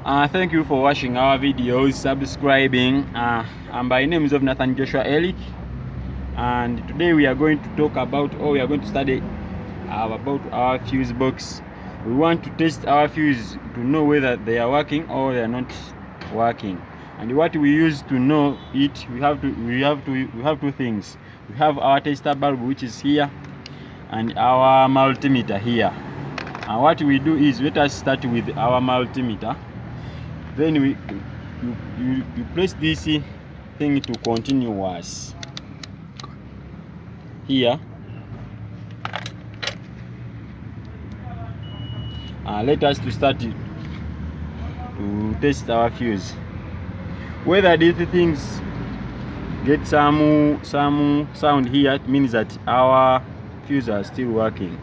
Thank you for watching our videos, subscribing. And by name is of Nathan Joshua Eric, and today we are going to talk about, or we are going to study about our fuse box. We want to test our fuse to know whether they are working or they are not working. And what we use to know it, we have two things. We have our tester bulb, which is here, and our multimeter here. And what we do is, let us start with our multimeter. Then you press this thing to continuous here. Let us to start to test our fuse. Whether these things get some sound here, it means that our fuse are still working.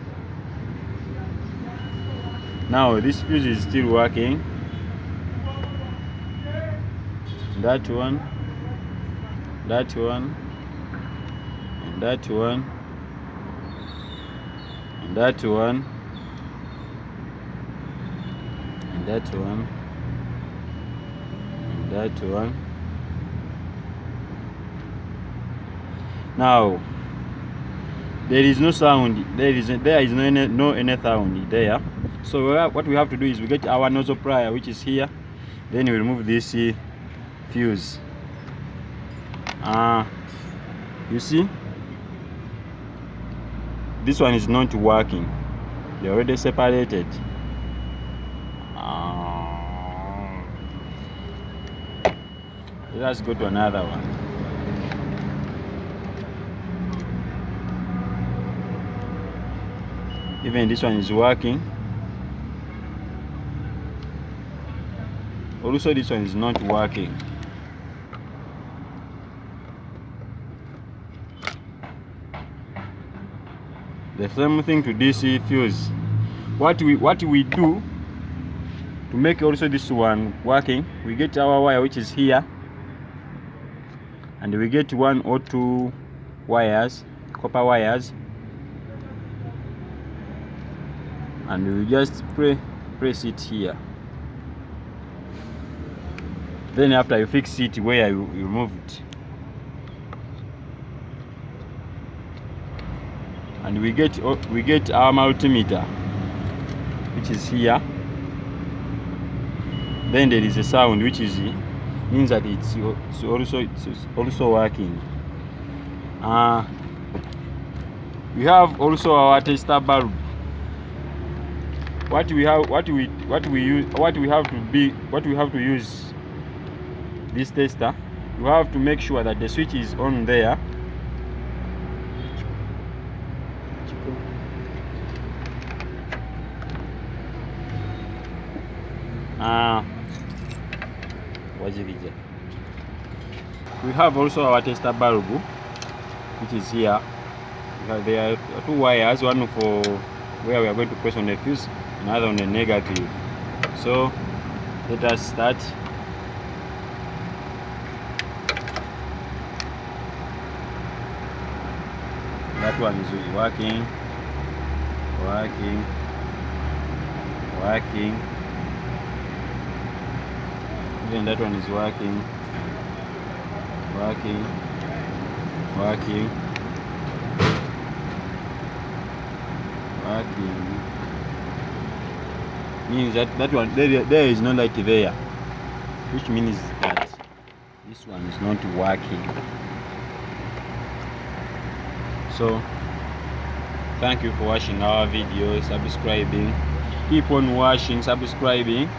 Now this fuse is still working. That one, that one, and that one, and that one, and that one, and that one. Now there is no sound. There is no any sound there. So what we have to do is we get our nozzle plier, which is here. Then we remove this fuse. You see, this one is not working. They're already separated. Let us go to another one. Even this one is working. Also this one is not working. The same thing to this fuse. What we do to make also this one working, we get our wire, which is here, and we get 1 or 2 wires, copper wires, and we just press it here. Then after you fix it where you remove it, and we get our multimeter, which is here. Then there is a sound, which is means that it's also working. We have also our tester bulb. What we have to use this tester, you have to make sure that the switch is on there. We have also our tester bulb, which is here. There are 2 wires, one for where we are going to press on the fuse, another on the negative. So let us start. That one is working. Even that one is working. Means that one there is no light there, which means that this one is not working. So thank you for watching our video, subscribing. Keep on watching, subscribing.